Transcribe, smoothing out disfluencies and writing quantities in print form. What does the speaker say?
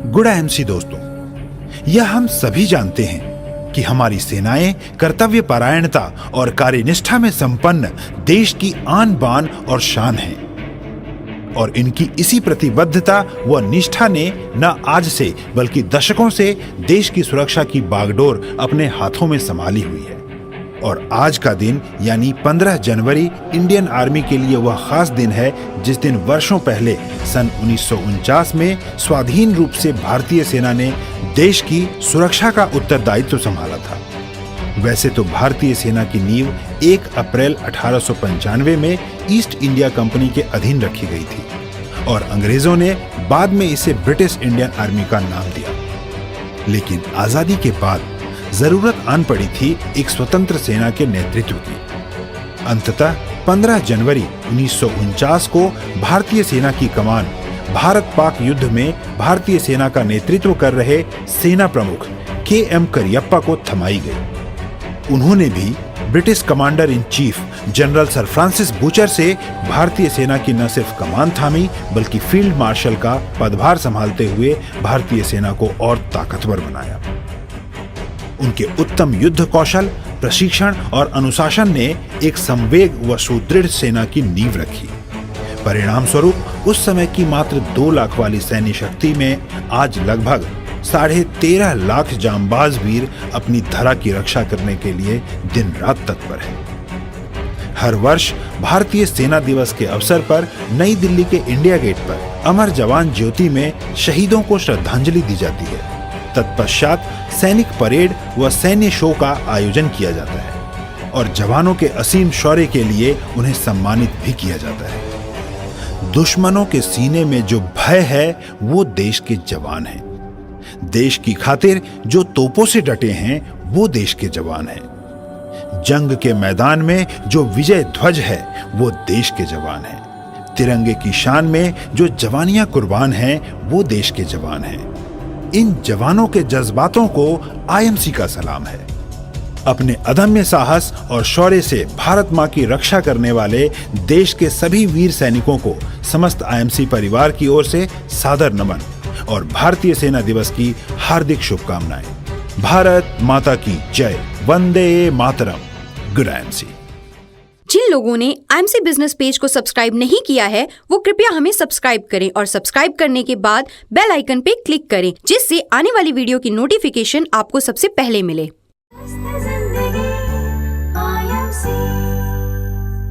Good MC दोस्तों, यह हम सभी जानते हैं कि हमारी सेनाएं कर्तव्य परायणता और कार्यनिष्ठा में संपन्न देश की आन बान और शान हैं। और इनकी इसी प्रतिबद्धता व निष्ठा ने न आज से बल्कि दशकों से देश की सुरक्षा की बागडोर अपने हाथों में संभाली हुई है। और आज का दिन यानी 15 जनवरी इंडियन आर्मी के लिए वह खास दिन है जिस दिन वर्षों पहले सन 1949 में स्वाधीन रूप से भारतीय सेना ने देश की सुरक्षा का उत्तरदायित्व संभाला था। वैसे तो भारतीय सेना की नींव 1 अप्रैल 1895 में ईस्ट इंडिया कंपनी के अधीन रखी गई थी और अंग्रेजों ने बाद में इसे ब्रिटिश इंडियन आर्मी का नाम दिया। लेकिन आजादी के बाद जरूरत आन पड़ी थी एक स्वतंत्र सेना के नेतृत्व की। अंततः 15 जनवरी 1949 को भारतीय सेना की कमान भारत पाक युद्ध में भारतीय सेना का नेतृत्व कर रहे सेना प्रमुख के.एम. करियप्पा को थमाई गई। उन्होंने भी British commander in chief general sir Francis butcher से भारतीय सेना की न सिर्फ कमान थामी बल्कि फील्ड मार्शल का पदभार संभालते हुए भारतीय सेना को और ताकतवर बनाया। उनके उत्तम युद्ध कौशल, प्रशिक्षण और अनुशासन ने एक संवेग व सुदृढ़ सेना की नींव रखी। परिणाम स्वरूप उस समय की मात्र 2 लाख वाली सैन्य शक्ति में आज लगभग 13.5 लाख जांबाज वीर अपनी धरा की रक्षा करने के लिए दिन रात तत्पर हैं। हर वर्ष भारतीय सेना दिवस के अवसर पर नई दिल्ली के इंडिया गेट पर अमर जवान ज्योति में शहीदों को श्रद्धांजलि दी जाती है। तत्पश्चात सैनिक परेड व सैन्य शो का आयोजन किया जाता है और जवानों के असीम शौर्य के लिए उन्हें सम्मानित भी किया जाता है। दुश्मनों के सीने में जो भय है वो देश के जवान हैं। देश की खातिर जो तोपों से डटे हैं वो देश के जवान हैं। जंग के मैदान में जो विजय ध्वज है वो देश के जवान हैं। तिरंगे की शान में जो जवानियां कुर्बान हैं वो देश के जवान हैं। इन जवानों के जज्बातों को आईएमसी का सलाम है। अपने अदम्य साहस और शौर्य से भारत मां की रक्षा करने वाले देश के सभी वीर सैनिकों को समस्त आईएमसी परिवार की ओर से सादर नमन और भारतीय सेना दिवस की हार्दिक शुभकामनाएं। भारत माता की जय। वंदे मातरम। Good IMC. जिन लोगों ने आईएमसी बिजनेस पेज को सब्सक्राइब नहीं किया है वो कृपया हमें सब्सक्राइब करें और सब्सक्राइब करने के बाद बेल आइकन पे क्लिक करें जिससे आने वाली वीडियो की नोटिफिकेशन आपको सबसे पहले मिले।